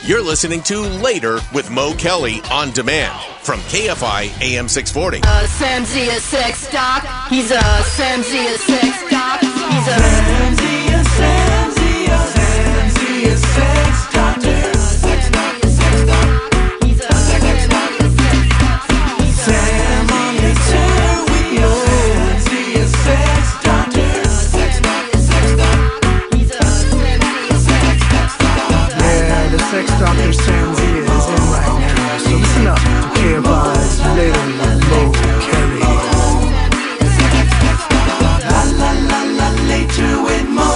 You're listening to Later with Mo Kelly on demand from KFI AM 640. Sam's a sex doc. He's a Sam's a sex doc. He's a Sam's a sex doctor. He's a sex doctor. Sam on the tour with you. Sam's a sex doctor. He's a sex doctor. Yeah, the sex doctor Sam Z is in right now. So listen up to KFI's Later with Mo Kelly. La la la la, later with Mo.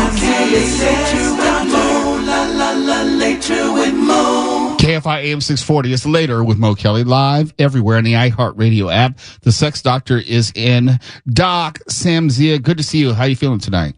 Okay, later with Mo. La la la, later with Mo. KFI AM 640 is Later with Mo Kelly, live everywhere in the iHeartRadio app. The sex doctor is in. Doc, Sam Zia, good to see you. How you feeling tonight?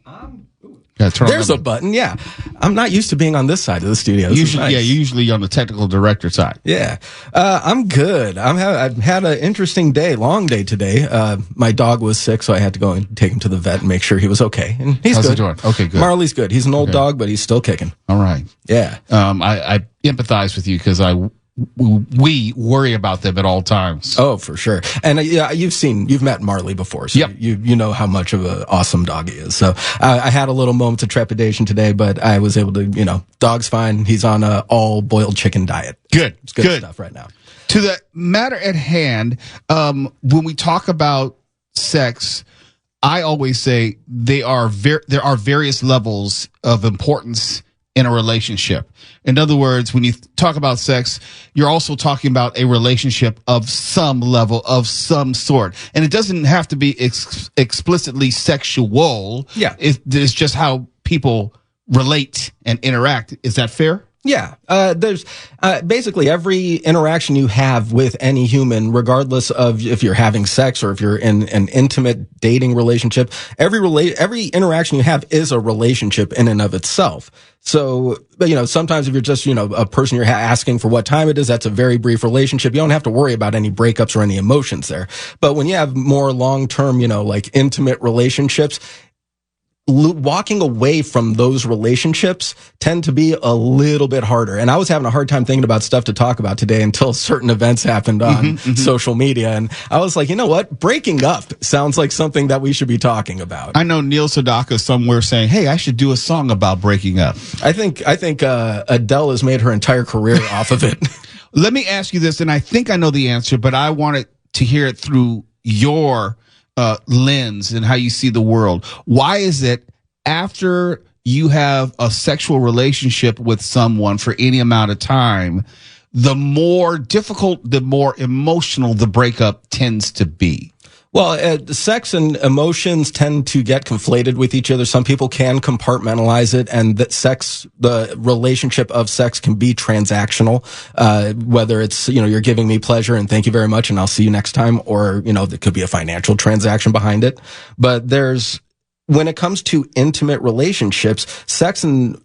There's a button, yeah. I'm not used to being on this side of the studio. Usually, nice. Yeah, usually on the technical director side. Yeah. I'm good. I've had an interesting day, long day today. My dog was sick, so I had to go and take him to the vet and make sure he was okay. And he's How's good. he doing? Okay, good. Marley's good. He's an old dog, but he's still kicking. All right. Yeah. I empathize with you because we worry about them at all times. Oh, for sure. And you've met Marley before, so yep. you know how much of an awesome dog he is. So I had a little moment of trepidation today, but I was able to, dog's fine. He's on a all boiled chicken diet. Good. It's good stuff right now. To the matter at hand, when we talk about sex, I always say there are various levels of importance in a relationship. In other words, when you talk about sex, you're also talking about a relationship of some level, of some sort. And it doesn't have to be explicitly sexual. Yeah. It's just how people relate and interact. Is that fair? Yeah. There's basically every interaction you have with any human, regardless of if you're having sex or if you're in an intimate dating relationship, every interaction you have is a relationship in and of itself. So, sometimes if you're just, a person you're asking for what time it is, that's a very brief relationship. You don't have to worry about any breakups or any emotions there. But when you have more long-term, like intimate relationships, walking away from those relationships tend to be a little bit harder. And I was having a hard time thinking about stuff to talk about today until certain events happened on social media. And I was like, you know what? Breaking up sounds like something that we should be talking about. I know Neil Sedaka somewhere saying, hey, I should do a song about breaking up. I think Adele has made her entire career off of it. Let me ask you this, and I think I know the answer, but I wanted to hear it through your lens and how you see the world. Why is it after you have a sexual relationship with someone for any amount of time, the more difficult, the more emotional the breakup tends to be? Well, sex and emotions tend to get conflated with each other. Some people can compartmentalize it, and the relationship of sex can be transactional. Whether it's, you're giving me pleasure and thank you very much and I'll see you next time, or, there could be a financial transaction behind it. But when it comes to intimate relationships, sex and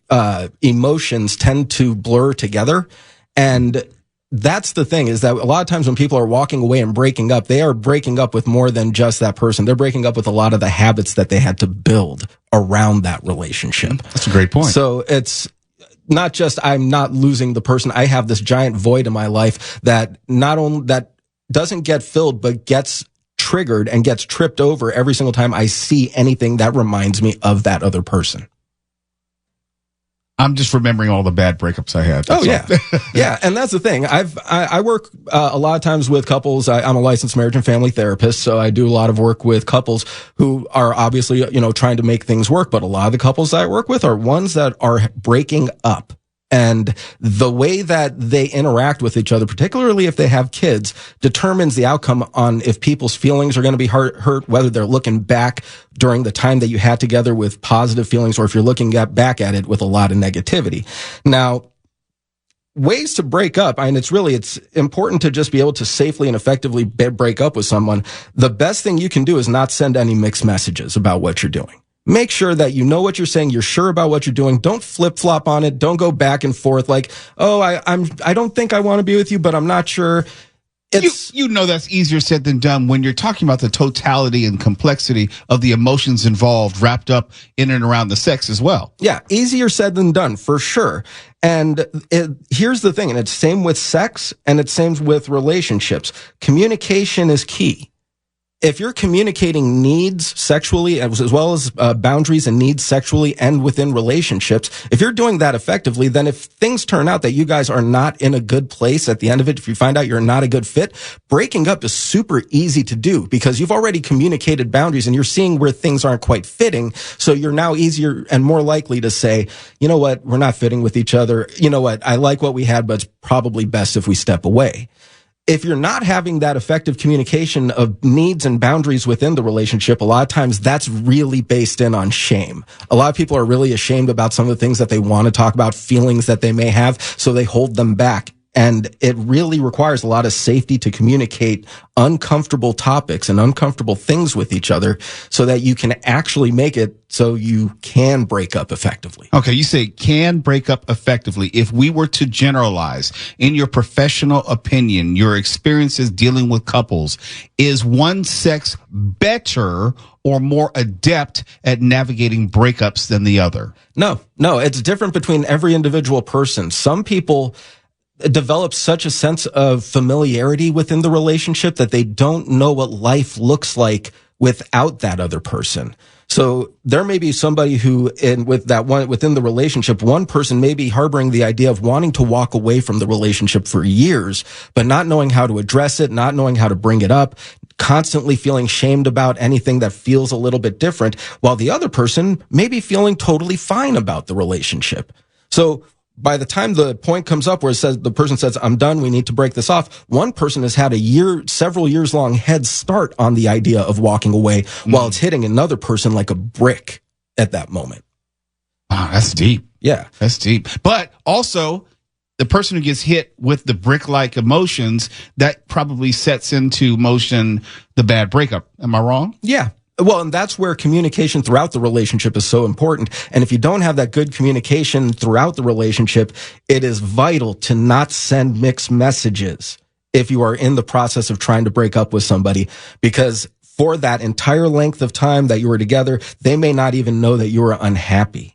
emotions tend to blur together. And that's the thing, is that a lot of times when people are walking away and breaking up, they are breaking up with more than just that person. They're breaking up with a lot of the habits that they had to build around that relationship. That's a great point. So it's not just I'm not losing the person. I have this giant void in my life that that doesn't get filled, but gets triggered and gets tripped over every single time I see anything that reminds me of that other person. I'm just remembering all the bad breakups I had. Yeah. And that's the thing. I work a lot of times with couples. I'm a licensed marriage and family therapist, so I do a lot of work with couples who are obviously, trying to make things work. But a lot of the couples that I work with are ones that are breaking up. And the way that they interact with each other, particularly if they have kids, determines the outcome on if people's feelings are going to be hurt, whether they're looking back during the time that you had together with positive feelings, or if you're looking back at it with a lot of negativity. Now, ways to break up, and it's important to just be able to safely and effectively break up with someone. The best thing you can do is not send any mixed messages about what you're doing. Make sure that you know what you're saying. You're sure about what you're doing. Don't flip flop on it. Don't go back and forth like, oh, I don't think I want to be with you, but I'm not sure. You know that's easier said than done when you're talking about the totality and complexity of the emotions involved, wrapped up in and around the sex as well. Yeah, easier said than done, for sure. And here's the thing, and it's same with sex, and it's same with relationships. Communication is key. If you're communicating needs sexually as well as boundaries and needs sexually and within relationships, if you're doing that effectively, then if things turn out that you guys are not in a good place at the end of it, if you find out you're not a good fit, breaking up is super easy to do because you've already communicated boundaries and you're seeing where things aren't quite fitting. So you're now easier and more likely to say, you know what, we're not fitting with each other. You know what, I like what we had, but it's probably best if we step away. If you're not having that effective communication of needs and boundaries within the relationship, a lot of times that's really based in on shame. A lot of people are really ashamed about some of the things that they want to talk about, feelings that they may have, so they hold them back. And it really requires a lot of safety to communicate uncomfortable topics and uncomfortable things with each other so that you can actually make it so you can break up effectively. Okay, you say can break up effectively. If we were to generalize, in your professional opinion, your experiences dealing with couples, is one sex better or more adept at navigating breakups than the other? No, it's different between every individual person. Some people develop such a sense of familiarity within the relationship that they don't know what life looks like without that other person. So there may be somebody who, within the relationship, one person may be harboring the idea of wanting to walk away from the relationship for years, but not knowing how to address it, not knowing how to bring it up, constantly feeling shamed about anything that feels a little bit different, while the other person may be feeling totally fine about the relationship. So by the time the point comes up where the person says, I'm done, we need to break this off, one person has had several years long head start on the idea of walking away while it's hitting another person like a brick at that moment. Wow, that's deep. Yeah. That's deep. But also, the person who gets hit with the brick-like emotions, that probably sets into motion the bad breakup. Am I wrong? Yeah. Well, and that's where communication throughout the relationship is so important. And if you don't have that good communication throughout the relationship, it is vital to not send mixed messages if you are in the process of trying to break up with somebody, because for that entire length of time that you were together, they may not even know that you were unhappy.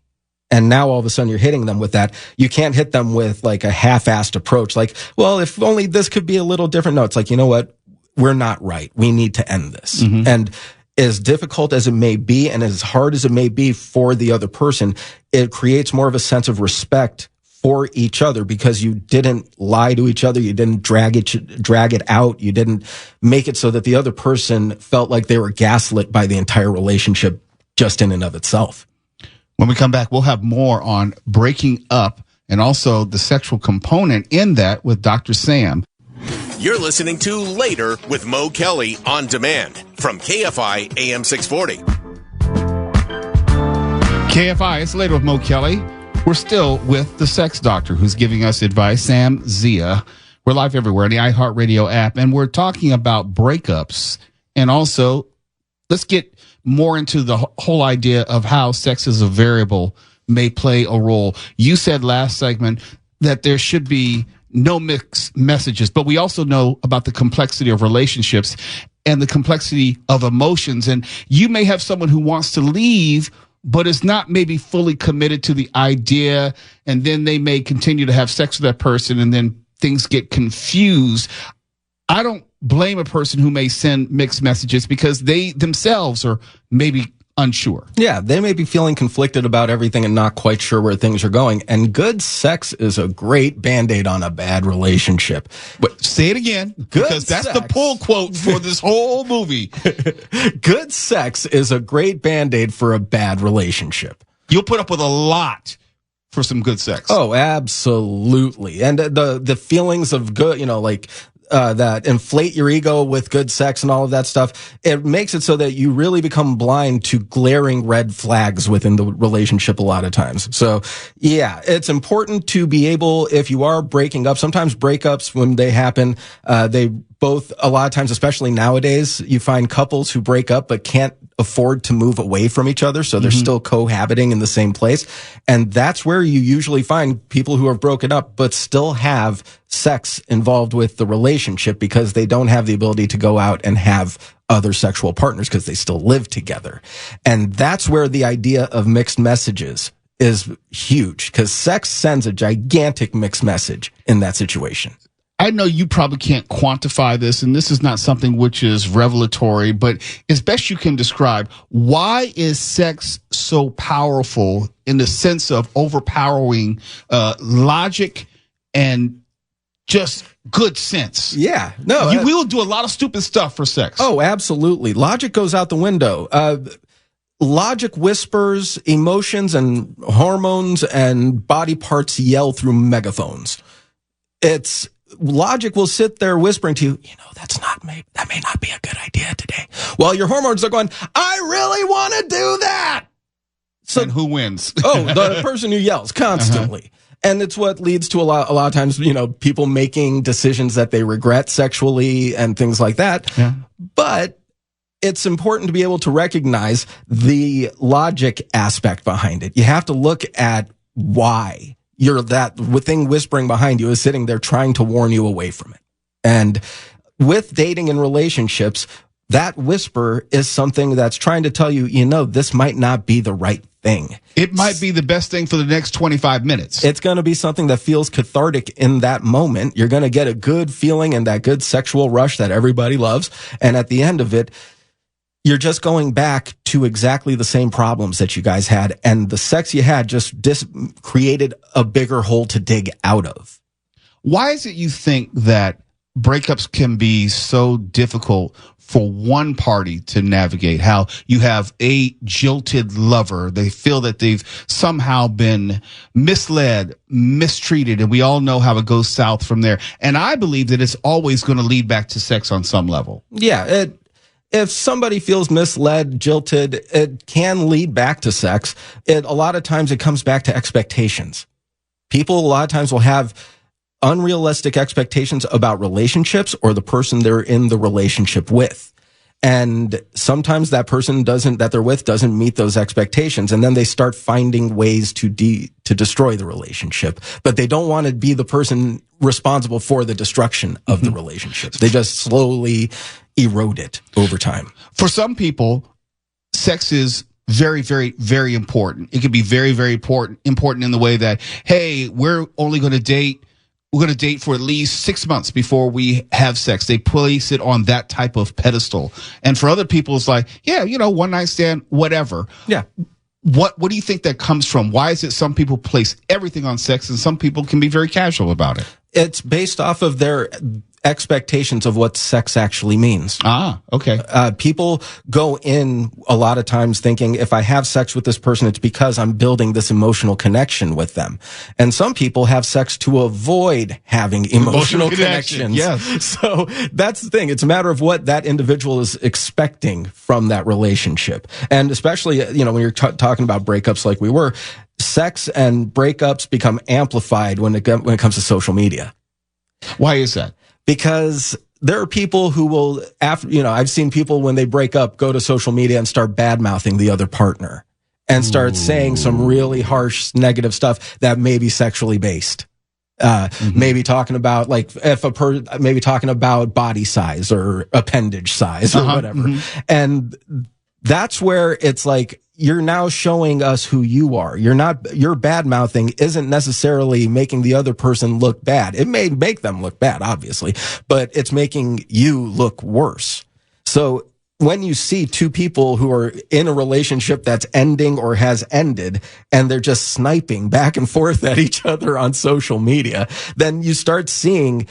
And now all of a sudden you're hitting them with that. You can't hit them with like a half-assed approach, like, well, if only this could be a little different. No, it's like, you know what? We're not right. We need to end this. Mm-hmm. And as difficult as it may be and as hard as it may be for the other person, it creates more of a sense of respect for each other because you didn't lie to each other. You didn't drag it out. You didn't make it so that the other person felt like they were gaslit by the entire relationship just in and of itself. When we come back, we'll have more on breaking up and also the sexual component in that with Dr. Sam. You're listening to Later with Mo Kelly on demand from KFI AM 640. KFI, it's Later with Mo Kelly. We're still with the sex doctor who's giving us advice, Sam Zia. We're live everywhere on the iHeartRadio app, and we're talking about breakups. And also, let's get more into the whole idea of how sex as a variable may play a role. You said last segment that there should be no mixed messages, but we also know about the complexity of relationships and the complexity of emotions. And you may have someone who wants to leave, but is not maybe fully committed to the idea. And then they may continue to have sex with that person and then things get confused. I don't blame a person who may send mixed messages because they themselves are maybe unsure. Yeah, they may be feeling conflicted about everything and not quite sure where things are going. And good sex is a great Band-Aid on a bad relationship. But say it again, because that's the pull quote for this whole movie. Good sex is a great Band-Aid for a bad relationship. You'll put up with a lot for some good sex. Oh, absolutely. And the feelings of good, that inflate your ego with good sex and all of that stuff, it makes it so that you really become blind to glaring red flags within the relationship a lot of times. So yeah, it's important to be able, if you are breaking up, sometimes breakups when they happen, a lot of times, especially nowadays, you find couples who break up but can't afford to move away from each other, so they're still cohabiting in the same place. And that's where you usually find people who have broken up but still have sex involved with the relationship because they don't have the ability to go out and have other sexual partners because they still live together. And that's where the idea of mixed messages is huge, because sex sends a gigantic mixed message in that situation. I know you probably can't quantify this, and this is not something which is revelatory, but as best you can describe, why is sex so powerful in the sense of overpowering logic and just good sense? Yeah. No. We will do a lot of stupid stuff for sex. Oh, absolutely. Logic goes out the window. Logic whispers, emotions and hormones and body parts yell through megaphones. Logic will sit there whispering to you, that may not be a good idea today. While your hormones are going, I really want to do that. So, and who wins? The person who yells constantly. And it's what leads to a lot of times, people making decisions that they regret sexually and things like that. Yeah. But it's important to be able to recognize the logic aspect behind it. You have to look at why that thing whispering behind you is sitting there trying to warn you away from it. And with dating and relationships, that whisper is something that's trying to tell you, this might not be the right thing. It might be the best thing for the next 25 minutes. It's going to be something that feels cathartic in that moment. You're going to get a good feeling and that good sexual rush that everybody loves. And at the end of it, you're just going back to exactly the same problems that you guys had. And the sex you had just created a bigger hole to dig out of. Why is it you think that breakups can be so difficult for one party to navigate? How you have a jilted lover. They feel that they've somehow been misled, mistreated, and we all know how it goes south from there. And I believe that it's always going to lead back to sex on some level. Yeah, if somebody feels misled, jilted, it can lead back to sex. A lot of times it comes back to expectations. People a lot of times will have unrealistic expectations about relationships or the person they're in the relationship with. And sometimes that person that they're with doesn't meet those expectations. And then they start finding ways to destroy the relationship, but they don't want to be the person responsible for the destruction of the relationship. They just slowly erode it over time. For some people, sex is very, very, very important. It can be very, very important in the way that, hey, we're only going to date. We're going to date for at least 6 months before we have sex. They place it on that type of pedestal. And for other people, it's like, yeah, one night stand, whatever. Yeah. What do you think that comes from? Why is it some people place everything on sex and some people can be very casual about it? It's based off of their expectations of what sex actually means. Okay. People go in a lot of times thinking, if I have sex with this person, it's because I'm building this emotional connection with them. And some people have sex to avoid having emotional connections. Yes. So that's the thing. It's a matter of what that individual is expecting from that relationship. And especially, when you're talking about breakups like we were, sex and breakups become amplified when it comes to social media. Why is that? Because there are people who will, I've seen people when they break up go to social media and start bad-mouthing the other partner and start saying some really harsh, negative stuff that may be sexually based. Maybe talking about maybe talking about body size or appendage size or whatever. And that's where it's like, you're now showing us who you are. Your bad mouthing isn't necessarily making the other person look bad. It may make them look bad, obviously, but it's making you look worse. So when you see two people who are in a relationship that's ending or has ended, and they're just sniping back and forth at each other on social media, then you start seeing,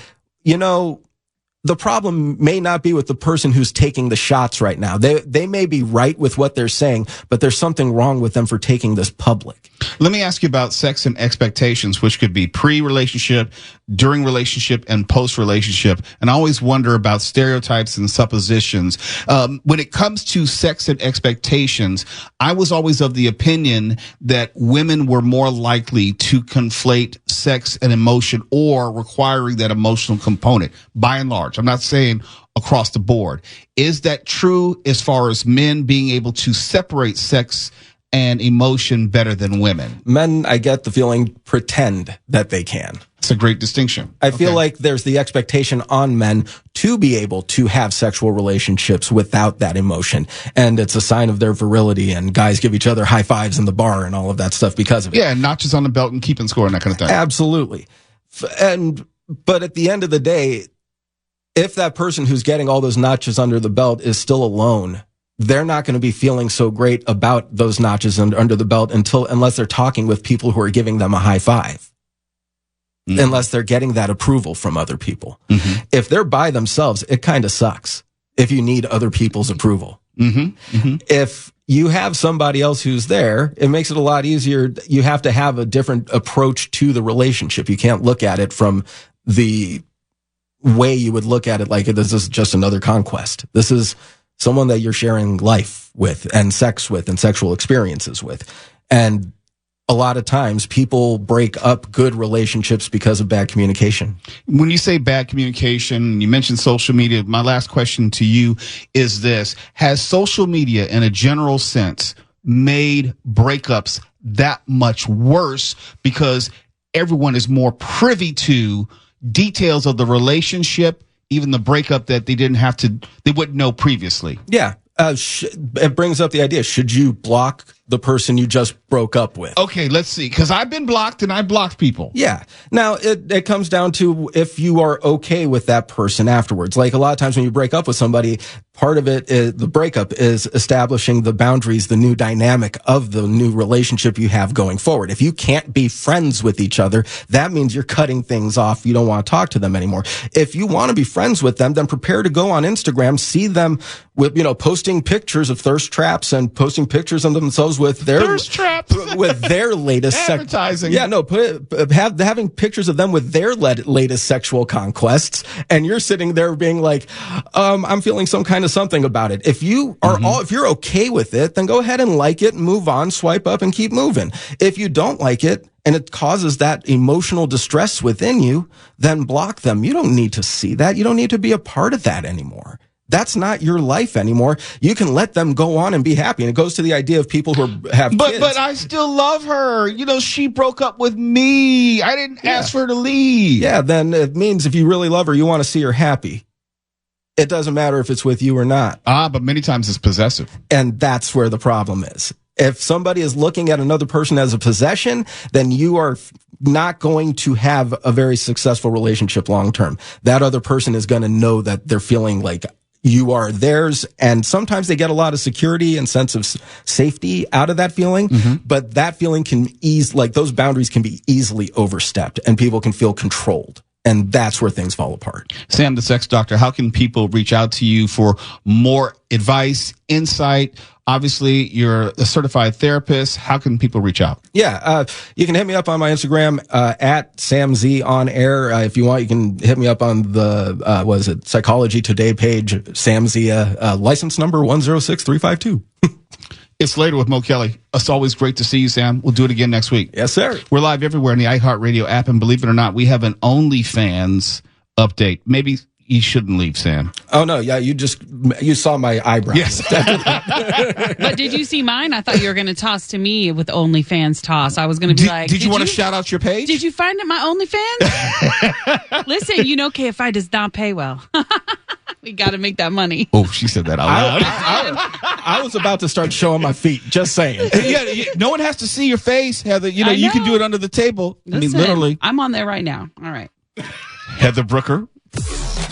the problem may not be with the person who's taking the shots right now. They may be right with what they're saying, but there's something wrong with them for taking this public. Let me ask you about sex and expectations, which could be pre-relationship, during relationship, and post-relationship. And I always wonder about stereotypes and suppositions. When it comes to sex and expectations, I was always of the opinion that women were more likely to conflate sex and emotion or requiring that emotional component, by and large. I'm not saying across the board. Is that true as far as men being able to separate sex and emotion better than women? Men, I get the feeling, pretend that they can. It's a great distinction. I feel like there's the expectation on men to be able to have sexual relationships without that emotion. And it's a sign of their virility, and guys give each other high fives in the bar and all of that stuff because of it. Yeah, notches on the belt and keeping score and that kind of thing. Absolutely. But at the end of the day, if that person who's getting all those notches under the belt is still alone, they're not going to be feeling so great about those notches under the belt unless they're talking with people who are giving them a high five. Mm-hmm. Unless they're getting that approval from other people. Mm-hmm. If they're by themselves, it kind of sucks if you need other people's approval. Mm-hmm. Mm-hmm. If you have somebody else who's there, it makes it a lot easier. You have to have a different approach to the relationship. You can't look at it from the way you would look at it like this is just another conquest. This is someone that you're sharing life with and sex with and sexual experiences with. And a lot of times people break up good relationships because of bad communication. When you say bad communication, you mentioned social media. My last question to you is this. Has social media in a general sense made breakups that much worse because everyone is more privy to details of the relationship, even the breakup that they wouldn't know previously? Yeah. It brings up the idea, should you block the person you just broke up with? Okay, let's see. Because I've been blocked and I blocked people. Yeah. Now, it comes down to if you are okay with that person afterwards. Like a lot of times when you break up with somebody, part of it is the breakup is establishing the boundaries, the new dynamic of the new relationship you have going forward. If you can't be friends with each other, that means you're cutting things off. You don't want to talk to them anymore. If you want to be friends with them, then prepare to go on Instagram, see them with, posting pictures of thirst traps and posting pictures of themselves with their thirst traps with their latest advertising. Having pictures of them with their latest sexual conquests, and you're sitting there being like, I'm feeling some kind of something about it. If you are if you're okay with it, then go ahead and like it and move on, swipe up and keep moving. If you don't like it and it causes that emotional distress within you, then block them. You don't need to see that. You don't need to be a part of that anymore. That's not your life anymore. You can let them go on and be happy. And it goes to the idea of people who have kids. But I still love her. She broke up with me. I didn't ask for her to leave. Yeah, then it means if you really love her, you want to see her happy. It doesn't matter if it's with you or not. But many times it's possessive. And that's where the problem is. If somebody is looking at another person as a possession, then you are not going to have a very successful relationship long term. That other person is going to know that they're feeling like you are theirs, and sometimes they get a lot of security and sense of safety out of that feeling, but that feeling can those boundaries can be easily overstepped, and people can feel controlled. And that's where things fall apart. Sam, the sex doctor, how can people reach out to you for more advice, insight? Obviously, you're a certified therapist. How can people reach out? Yeah, you can hit me up on my Instagram, at SamZ on air. If you want, you can hit me up on the, Psychology Today page, SamZ, license number 106352. It's Later with Mo Kelly. It's always great to see you, Sam. We'll do it again next week. Yes, sir. We're live everywhere in the iHeartRadio app, and believe it or not, we have an OnlyFans update. Maybe you shouldn't leave, Sam. Oh, no. Yeah, you saw my eyebrows. Yes. But did you see mine? I thought you were going to toss to me with OnlyFans toss. I was going to be like, did you want to shout out your page? Did you find it my OnlyFans? Listen, KFI does not pay well. We got to make that money. Oh, she said that out loud. I was about to start showing my feet. Just saying. Yeah, no one has to see your face, Heather. You can do it under the table. Listen, literally. I'm on there right now. All right. Heather Brooker.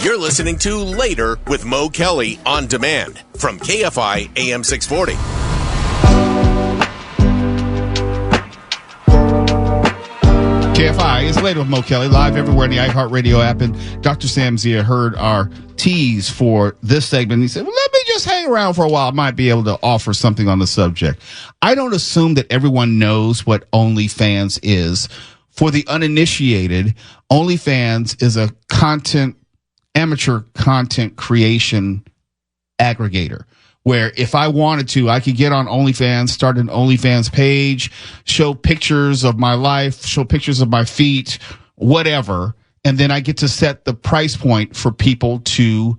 You're listening to Later with Mo Kelly on demand from KFI AM 640. KFI is Later with Mo Kelly, live everywhere in the iHeartRadio app. And Dr. Sam Zia heard our tease for this segment. He said, well, let me just hang around for a while. I might be able to offer something on the subject. I don't assume that everyone knows what OnlyFans is. For the uninitiated, OnlyFans is a amateur content creation aggregator, where if I wanted to, I could get on OnlyFans, start an OnlyFans page, show pictures of my life, show pictures of my feet, whatever. And then I get to set the price point for people to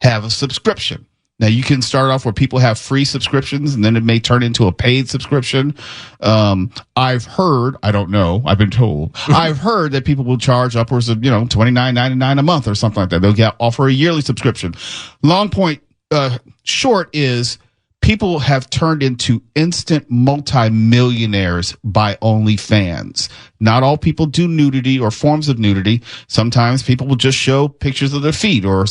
have a subscription. Now, you can start off where people have free subscriptions, and then it may turn into a paid subscription. I've heard, I don't know, I've been told, I've heard that people will charge upwards of, $29.99 a month or something like that. They'll offer a yearly subscription. Long point short is people have turned into instant multimillionaires by OnlyFans. Not all people do nudity or forms of nudity. Sometimes people will just show pictures of their feet or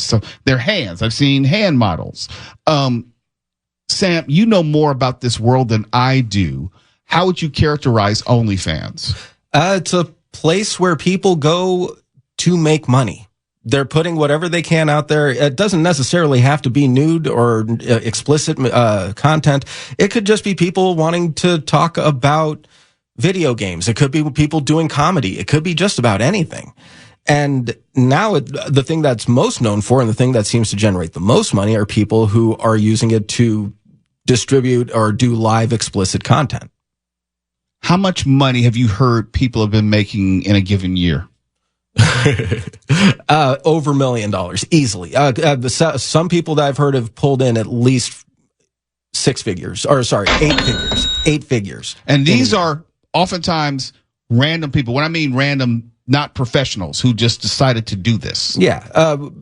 their hands. I've seen hand models. Sam, you know more about this world than I do. How would you characterize OnlyFans? It's a place where people go to make money. They're putting whatever they can out there. It doesn't necessarily have to be nude or explicit content. It could just be people wanting to talk about video games. It could be people doing comedy. It could be just about anything. And now the thing that's most known for and the thing that seems to generate the most money are people who are using it to distribute or do live explicit content. How much money have you heard people have been making in a given year? Over $1 million easily. Some people that I've heard have pulled in at least 8 figures. And these are oftentimes random people. When I mean random, not professionals who just decided to do this. Yeah.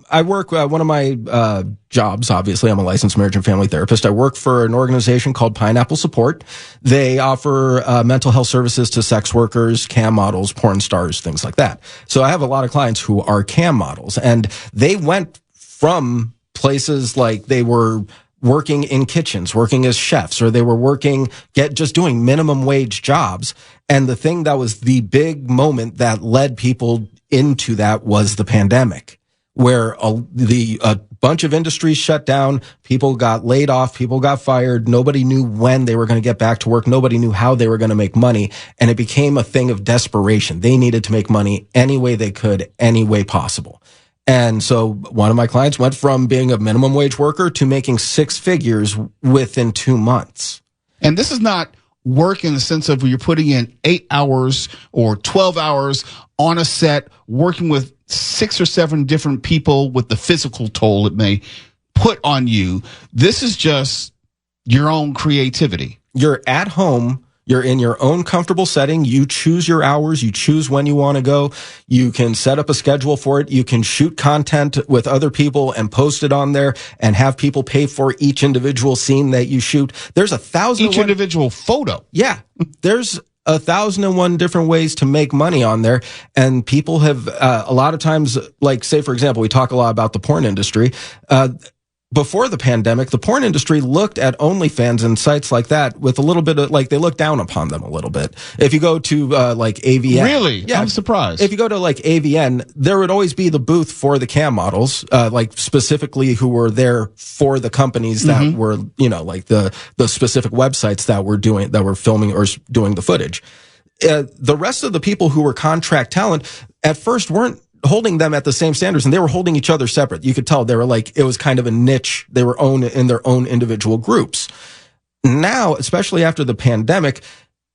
I work, one of my jobs, obviously, I'm a licensed marriage and family therapist. I work for an organization called Pineapple Support. They offer mental health services to sex workers, cam models, porn stars, things like that. So I have a lot of clients who are cam models, and they went from places like they were working in kitchens, working as chefs, or they were working, just doing minimum wage jobs. And the thing that was the big moment that led people into that was the pandemic, where a bunch of industries shut down, people got laid off, people got fired, nobody knew when they were going to get back to work, nobody knew how they were going to make money, and it became a thing of desperation. They needed to make money any way they could, any way possible. And so one of my clients went from being a minimum wage worker to making 6 figures within 2 months. And this is not work in the sense of where you're putting in 8 hours or 12 hours on a set, working with 6 or 7 different people with the physical toll it may put on you. This is just your own creativity. You're at home. You're in your own comfortable setting. You choose your hours. You choose when you want to go. You can set up a schedule for it. You can shoot content with other people and post it on there and have people pay for each individual scene that you shoot. There's 1,000 each individual photo. Yeah. There's 1,001 different ways to make money on there. And people have, a lot of times, like, say, for example, we talk a lot about the porn industry. Before the pandemic, the porn industry looked at OnlyFans and sites like that with a little bit of, like, they looked down upon them a little bit. If you go to, like, AVN. Really? Yeah. I'm surprised. If you go to, like, AVN, there would always be the booth for the cam models, like, specifically who were there for the companies that were, like the specific websites that were filming or doing the footage. The rest of the people who were contract talent at first weren't holding them at the same standards, and they were holding each other separate. You could tell they were like, it was kind of a niche. They were in their own individual groups. Now, especially after the pandemic,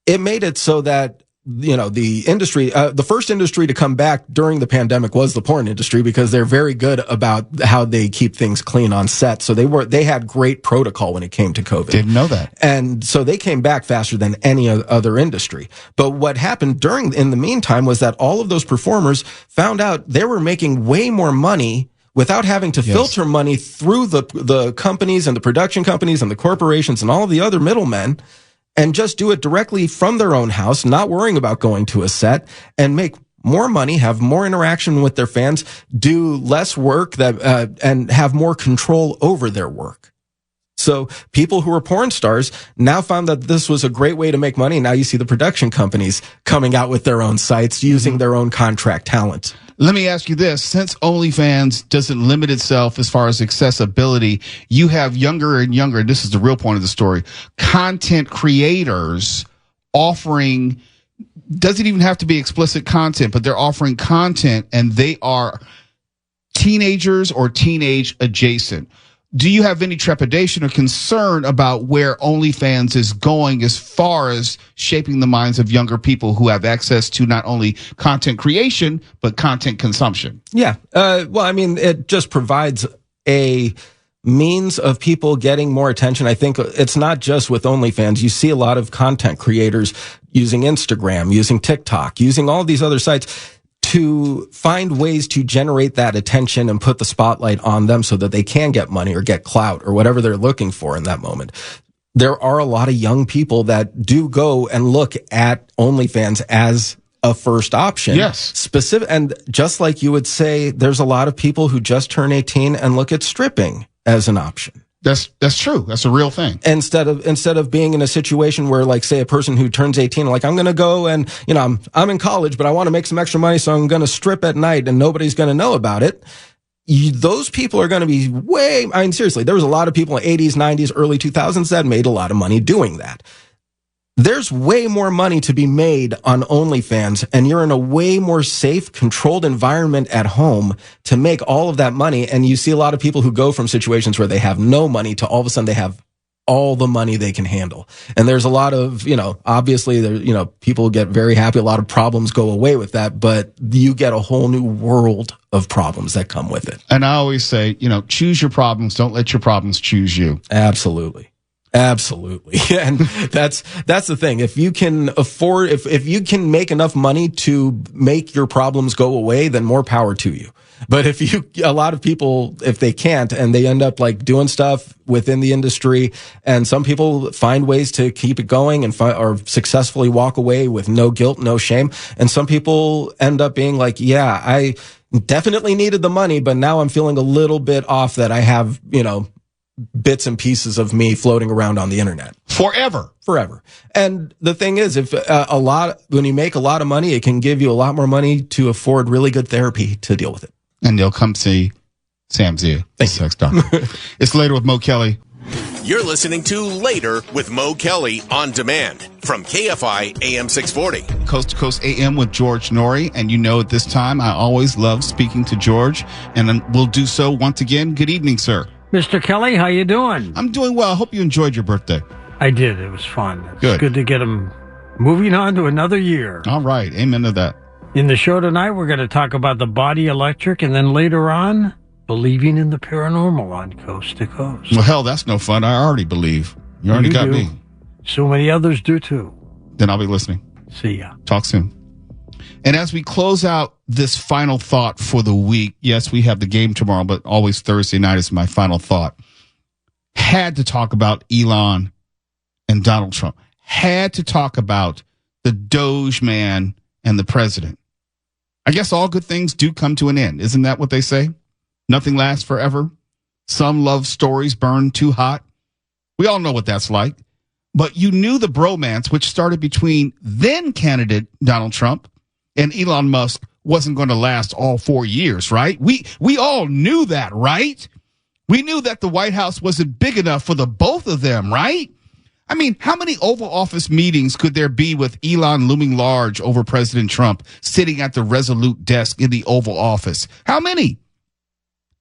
it made it so that, the industry, the first industry to come back during the pandemic was the porn industry, because they're very good about how they keep things clean on set. So they had great protocol when it came to COVID. Didn't know that. And so they came back faster than any other industry. But what happened in the meantime was that all of those performers found out they were making way more money without having to filter money through the companies and the production companies and the corporations and all of the other middlemen, and just do it directly from their own house, not worrying about going to a set, and make more money, have more interaction with their fans, do less work and have more control over their work. So people who were porn stars now found that this was a great way to make money. Now you see the production companies coming out with their own sites, using their own contract talent. Let me ask you this. Since OnlyFans doesn't limit itself as far as accessibility, you have younger and younger, and this is the real point of the story, content creators offering, doesn't even have to be explicit content, but they're offering content, and they are teenagers or teenage adjacent. Do you have any trepidation or concern about where OnlyFans is going as far as shaping the minds of younger people who have access to not only content creation, but content consumption? Yeah. Well, I mean, it just provides a means of people getting more attention. I think it's not just with OnlyFans. You see a lot of content creators using Instagram, using TikTok, using all these other sites to find ways to generate that attention and put the spotlight on them so that they can get money or get clout or whatever they're looking for in that moment. There are a lot of young people that do go and look at OnlyFans as a first option. Yes. Specific. And just like you would say, there's a lot of people who just turn 18 and look at stripping as an option. That's true. That's a real thing. Instead of being in a situation where, like, say, a person who turns 18, like, I'm going to go and, you know, I'm in college, but I want to make some extra money, so I'm going to strip at night and nobody's going to know about it. Those people are going to be seriously, there was a lot of people in the 80s, 90s, early 2000s that made a lot of money doing that. There's way more money to be made on OnlyFans, and you're in a way more safe, controlled environment at home to make all of that money. And you see a lot of people who go from situations where they have no money to all of a sudden they have all the money they can handle. And there's a lot of, obviously there, people get very happy. A lot of problems go away with that, but you get a whole new world of problems that come with it. And I always say, choose your problems. Don't let your problems choose you. Absolutely. Absolutely. And that's the thing. If you can afford, if you can make enough money to make your problems go away, then more power to you. But a lot of people, if they can't, and they end up like doing stuff within the industry, and some people find ways to keep it going and or successfully walk away with no guilt, no shame. And some people end up being like, yeah, I definitely needed the money, but now I'm feeling a little bit off that I have, bits and pieces of me floating around on the internet forever. And the thing is, if when you make a lot of money, it can give you a lot more money to afford really good therapy to deal with it. And they'll come see Sam Zia, sex doctor. It's Later with Mo Kelly. You're listening to Later with Mo Kelly on demand from KFI AM 640. Coast to Coast AM with George Norrie. And at this time, I always love speaking to George, and we'll do so once again. Good evening, sir. Mr. Kelly, how you doing? I'm doing well. I hope you enjoyed your birthday. I did. It was fun. Good. It's good to get him moving on to another year. All right. Amen to that. In the show tonight, we're going to talk about the body electric, and then later on, believing in the paranormal on Coast to Coast. Well, hell, that's no fun. I already believe. You already got me. So many others do too. Then I'll be listening. See ya. Talk soon. And as we close out this final thought for the week, yes, we have the game tomorrow, but always Thursday night is my final thought. Had to talk about Elon and Donald Trump. Had to talk about the Doge man and the president. I guess all good things do come to an end. Isn't that what they say? Nothing lasts forever. Some love stories burn too hot. We all know what that's like. But you knew the bromance, which started between then candidate Donald Trump and Elon Musk, wasn't going to last all 4 years, right? We all knew that, right? We knew that the White House wasn't big enough for the both of them, right? I mean, how many Oval Office meetings could there be with Elon looming large over President Trump sitting at the Resolute desk in the Oval Office? How many?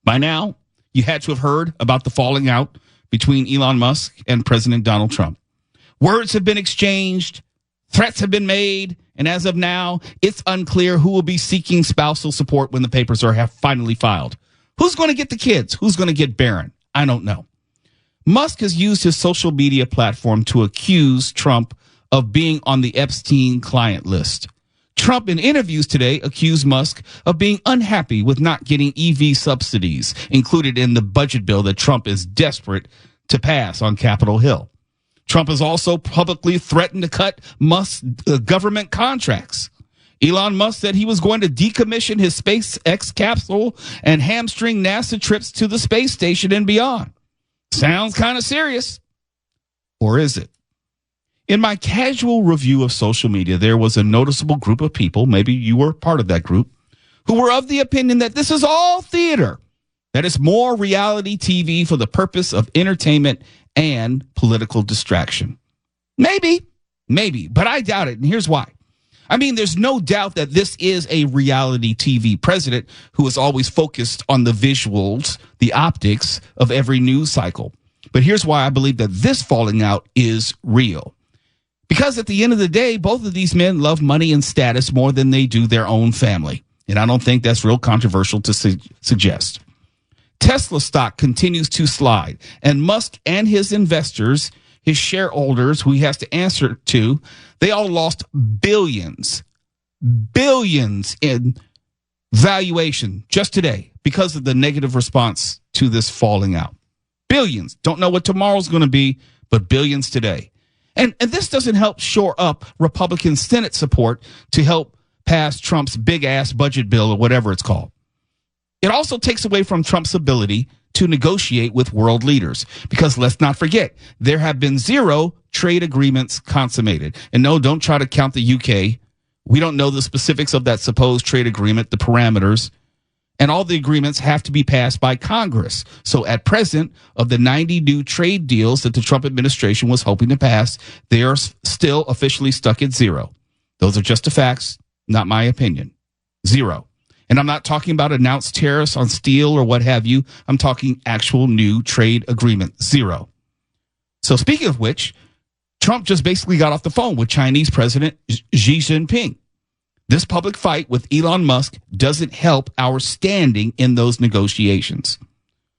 By now, you had to have heard about the falling out between Elon Musk and President Donald Trump. Words have been exchanged, threats have been made, and as of now, it's unclear who will be seeking spousal support when the papers have finally filed. Who's going to get the kids? Who's going to get Barron? I don't know. Musk has used his social media platform to accuse Trump of being on the Epstein client list. Trump, in interviews today, accused Musk of being unhappy with not getting EV subsidies included in the budget bill that Trump is desperate to pass on Capitol Hill. Trump has also publicly threatened to cut Musk's government contracts. Elon Musk said he was going to decommission his SpaceX capsule and hamstring NASA trips to the space station and beyond. Sounds kind of serious. Or is it? In my casual review of social media, there was a noticeable group of people, maybe you were part of that group, who were of the opinion that this is all theater, that it's more reality TV for the purpose of entertainment and political distraction. Maybe, but I doubt it, and here's why. I mean, there's no doubt that this is a reality TV president who is always focused on the visuals, the optics of every news cycle. But here's why I believe that this falling out is real. Because at the end of the day, both of these men love money and status more than they do their own family. And I don't think that's real controversial to suggest. Tesla stock continues to slide, and Musk and his investors, his shareholders who he has to answer to, they all lost billions in valuation just today because of the negative response to this falling out. Billions. Don't know what tomorrow's going to be, but billions today. And this doesn't help shore up Republican Senate support to help pass Trump's big-ass budget bill or whatever it's called. It also takes away from Trump's ability to negotiate with world leaders, because let's not forget, there have been 0 trade agreements consummated. And no, don't try to count the UK. We don't know the specifics of that supposed trade agreement, the parameters, and all the agreements have to be passed by Congress. So at present, of the 90 new trade deals that the Trump administration was hoping to pass, they are still officially stuck at 0. Those are just the facts, not my opinion. 0. And I'm not talking about announced tariffs on steel or what have you. I'm talking actual new trade agreement. 0. So speaking of which, Trump just basically got off the phone with Chinese President Xi Jinping. This public fight with Elon Musk doesn't help our standing in those negotiations.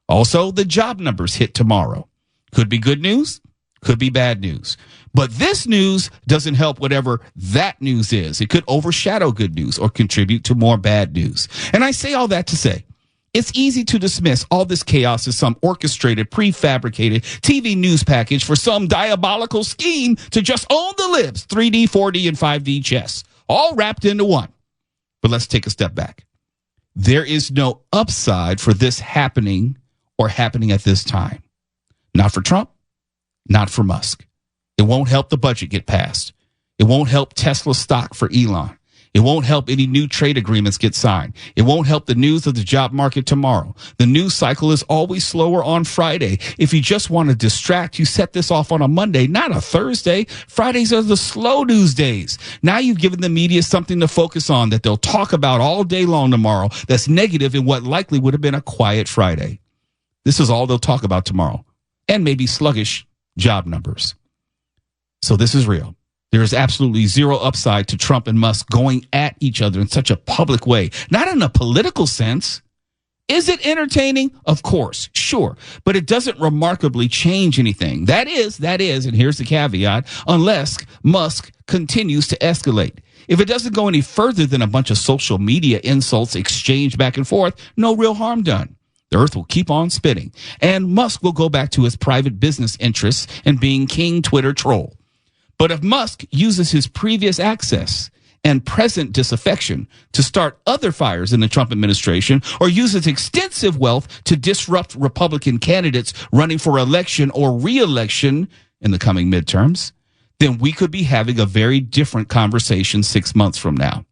Also, the job numbers hit tomorrow. Could be good news, could be bad news. But this news doesn't help whatever that news is. It could overshadow good news or contribute to more bad news. And I say all that to say, it's easy to dismiss all this chaos as some orchestrated, prefabricated TV news package for some diabolical scheme to just own the libs, 3D, 4D, and 5D chess, all wrapped into one. But let's take a step back. There is no upside for this happening or happening at this time. Not for Trump, not for Musk. It won't help the budget get passed. It won't help Tesla stock for Elon. It won't help any new trade agreements get signed. It won't help the news of the job market tomorrow. The news cycle is always slower on Friday. If you just want to distract, you set this off on a Monday, not a Thursday. Fridays are the slow news days. Now you've given the media something to focus on that they'll talk about all day long tomorrow that's negative in what likely would have been a quiet Friday. This is all they'll talk about tomorrow, and maybe sluggish job numbers. So this is real. There is absolutely 0 upside to Trump and Musk going at each other in such a public way, not in a political sense. Is it entertaining? Of course, sure, but it doesn't remarkably change anything. That is, and here's the caveat, unless Musk continues to escalate. If it doesn't go any further than a bunch of social media insults exchanged back and forth, no real harm done. The earth will keep on spinning, and Musk will go back to his private business interests and being king Twitter troll. But if Musk uses his previous access and present disaffection to start other fires in the Trump administration, or uses extensive wealth to disrupt Republican candidates running for election or re-election in the coming midterms, then we could be having a very different conversation 6 months from now.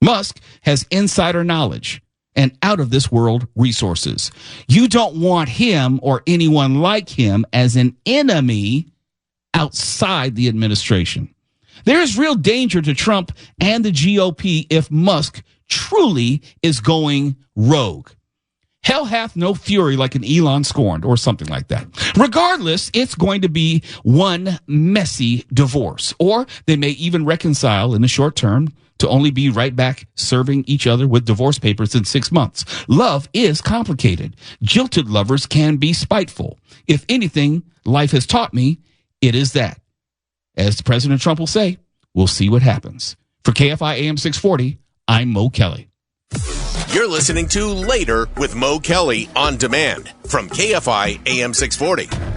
Musk has insider knowledge and out-of-this-world resources. You don't want him or anyone like him as an enemy outside the administration. There is real danger to Trump and the GOP if Musk truly is going rogue. Hell hath no fury like an Elon scorned, or something like that. Regardless, it's going to be one messy divorce, or they may even reconcile in the short term to only be right back serving each other with divorce papers in 6 months. Love is complicated. Jilted lovers can be spiteful. If anything, life has taught me it is that. As President Trump will say, we'll see what happens. For KFI AM 640, I'm Mo Kelly. You're listening to Later with Mo Kelly on demand from KFI AM 640.